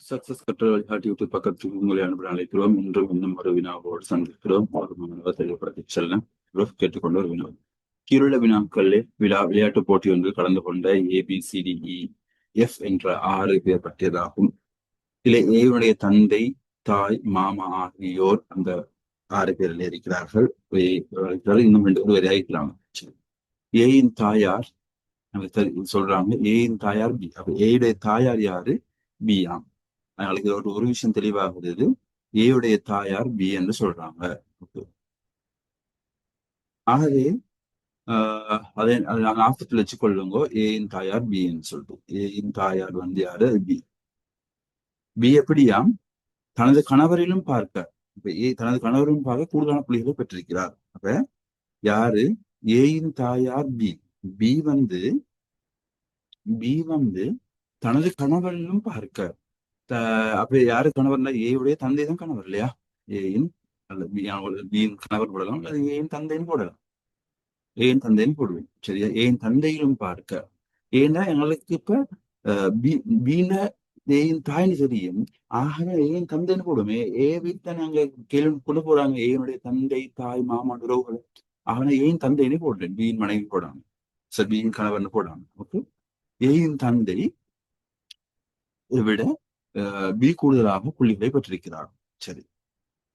Success கற்றல் வழிகாட்டி YouTube பக்கத்துக்கு உங்களை அனுப்ப அழைக்கிறோம். இன்றும் இன்னும் ஒரு வினாவோடு சந்திக்கிறோம். ஒரு மாணவர் தெளிவுபடுத்தி செல்ல கேட்டுக்கொண்டு ஒரு வினா. கீழுள்ள வினாக்களில் விளையாட்டுப் போட்டி ஒன்றில் கலந்து கொண்ட ABCDEF என்ற 6 பேர் பற்றியதாகும். இதில் ஏனுடைய தந்தை, தாய், மாமா ஆகியோர் அந்த 6 பேரில் இருக்கிறார்கள். இன்னும் 2 பேர் வரையாகிறாங்க. ஏயின் தாயார் சொல்றாங்க. ஏயின் தாயார் பி. அப்ப ஏயுடைய தாயார் யாரு? பி ஆம். அதனால ஒரு விஷயம் தெளிவாகுது. ஏயுடைய தாயார் பி என்று சொல்றாங்க. ஆகவே அதை ஞாபகத்தில் வச்சுக்கொள்ளுங்க. ஏயின் தாயார் பி என்று சொல்லிட்டு. ஏயின் தாயார் யாரு? பி. பி எப்படியாம் தனது கணவரிலும் பார்க்க, இப்ப தனது கணவரிலும் பார்க்க கூடுதலான புள்ளிகளை பெற்றிருக்கிறார். அப்ப யாரு? ஏயின் தாயார் பி. பி தனது கணவரிலும் பார்க்க. அப்ப யாரு கணவர்னா? ஏயுடைய தந்தை தான் கணவர் இல்லையா? ஏயின் அல்லது பியின் கணவர் போடலாம், அல்லது ஏன் தந்தைன்னு போடலாம். ஏன் தந்தைன்னு போடுவேன். சரியா? ஏன் தந்தையிலும் பார்க்க. ஏன்னா எங்களுக்கு இப்ப பீன ஏன் தாய்னு தெரியும். ஆகவே ஏன் தந்தைன்னு போடுவோம். ஏ வீட்டை நாங்க கேள்வி கொண்டு போறாங்க. ஏனுடைய தந்தை, தாய், மாமன் உறவுகள். ஆகவே ஏன் தந்தைன்னு போடுறேன். பீன் மனைவி போடாம. சரி, பீன் கணவர்னு போடாம. ஓகே. ஏயின் தந்தை விட பி கூடுதலாக புள்ளிகளை பெற்றிருக்கிறார். சரி.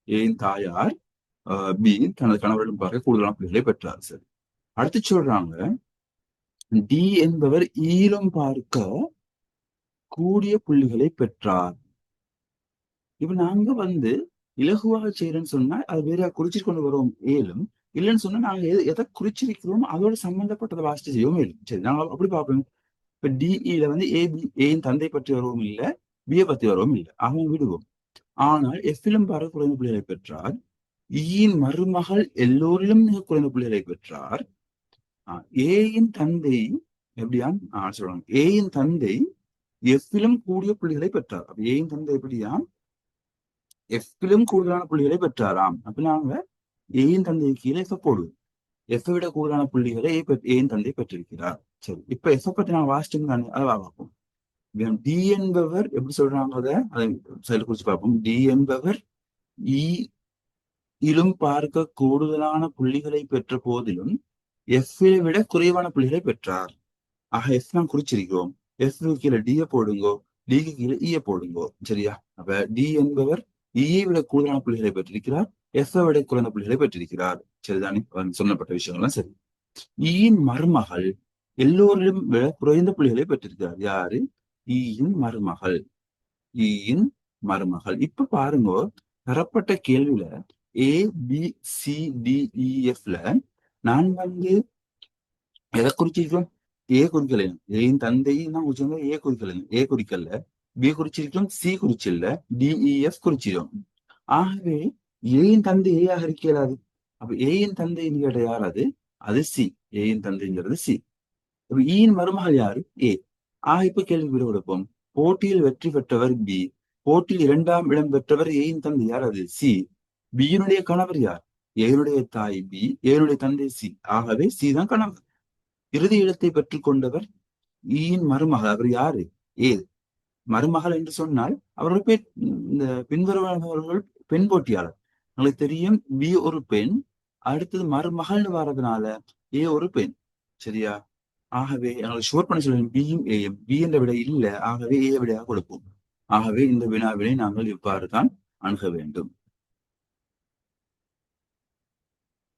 ஏன் தாயார் பி தனது கணவரிடம் பார்க்க கூடுதலான புள்ளிகளை பெற்றார். சரி. அடுத்து சொல்றாங்க, டி என்பவர் ஈரம் பார்க்க கூடிய புள்ளிகளை பெற்றார். இப்ப நாங்க இலகுவாக செய்யறேன்னு சொன்னா அது வேற குறிச்சிட்டு கொண்டு வருவோம் ஏலும். இல்லைன்னு சொன்னா நாங்க எதை குறிச்சிருக்கிறோம் அதோட சம்பந்தப்பட்டதை வாசிச்சு செய்வோம் மேலும். சரி, நாங்க அப்படி பார்ப்போம். இப்ப டிஇல ஏயின் தந்தை பற்றி வரவும் இல்லை, பிஏ பத்தி வரவும் இல்லை. அவன் விடுவோம். ஆனால் எஃபிலும் பார்க்க குறைந்த புள்ளிகளை பெற்றார். ஈயின் மருமகள் எல்லோரிலும் மிக குறைந்த புள்ளிகளை பெற்றார். ஏயின் தந்தை எப்படியாம் சொல்றாங்க. ஏயின் தந்தை எஃபிலும் கூடிய புள்ளிகளை பெற்றார். அப்ப ஏயின் தந்தை எப்படியாம்? எஃபிலும் கூடுதலான புள்ளிகளை பெற்றாராம். அப்ப நாங்க ஏயின் தந்தை கீழே எஃப் போடுவோம். எஃப் விட கூடுதலான புள்ளிகளை ஏயின் தந்தை பெற்றிருக்கிறார். சரி, இப்ப எஃப் பற்றி நான் வாசிட்டு தானே அதை பார்ப்போம். டி என்பவர் எப்படி சொல்றாங்க? அதை செயல் குறிச்சு பார்ப்போம். டி என்பவர் இலும் பார்க்க கூடுதலான புள்ளிகளை பெற்ற போதிலும் எஃப் விட குறைவான புள்ளிகளை பெற்றார். ஆக எஃப் நான் குறிச்சிருக்கிறோம். எஃப் கீழே டிய போடுங்கோ, டிக்கு கீழே ஈய போடுங்கோ. சரியா? அப்ப டி என்பவர் ஈயை விட கூடுதலான புள்ளிகளை பெற்றிருக்கிறார், எஃப் விட குறைந்த புள்ளிகளை பெற்றிருக்கிறார். சரிதானே? சொல்லப்பட்ட விஷயங்கள்லாம் சரி. ஈயின் மருமகள் எல்லோரிலும் விட குறைந்த புள்ளிகளை பெற்றிருக்கிறார். யாரு? ஈயின் மருமகள். ஈயின் மருமகள். இப்ப பாருங்க, தரப்பட்ட கேள்வியில ABCDEFல நான் எதை குறிச்சிருக்கோம்? ஏ குறிக்கல. ஏன் தந்தையும் தான் குறிச்சிருந்தோம். ஏ குறிக்கல. ஏ குறிக்கல. பி குறிச்சிருக்கோம், சி குறிச்சில்ல, டிஇஎஃப் குறிச்சிடும். ஆகவே ஏயின் தந்தை ஏயாக இருக்கலாது. அப்ப ஏயின் தந்தைன்னு கேட்ட யார்? அது சி. ஏயின் தந்தைங்கிறது சி. அப்ப ஈயின் மருமகள் யாரு? ஏ. இப்ப கேள்வி விட கொடுப்போம். போட்டியில் வெற்றி பெற்றவர் பி. போட்டியில் 2ஆம் இடம் பெற்றவர் ஏயின் தந்தை யார்? அது சி. பியினுடைய கணவர் யார்? ஏனுடைய தாய் பி, ஏனுடைய தந்தை சி. ஆகவே சி தான் கணவர். இறுதி இடத்தை பெற்றுக் கொண்டவர் ஈயின் மருமகள். அவர் யாரு? ஏ. மருமகள் என்று சொன்னால் அவர்கள் இந்த பின்வருவர்கள் பெண் போட்டியாளர். உங்களுக்கு தெரியும், பி ஒரு பெண், அடுத்தது மருமகள்னு வர்றதுனால ஏ ஒரு பெண். சரியா? ஆகவே எங்களுக்கு ஷோர் பண்ண சொல்லுங்க. பியும் ஏயும். பி என்ற விடை இல்லை, ஆகவே ஏ விடையாக கொடுப்போம். ஆகவே இந்த வினாவினை நாங்கள் இவ்வாறு தான் அணுக வேண்டும்.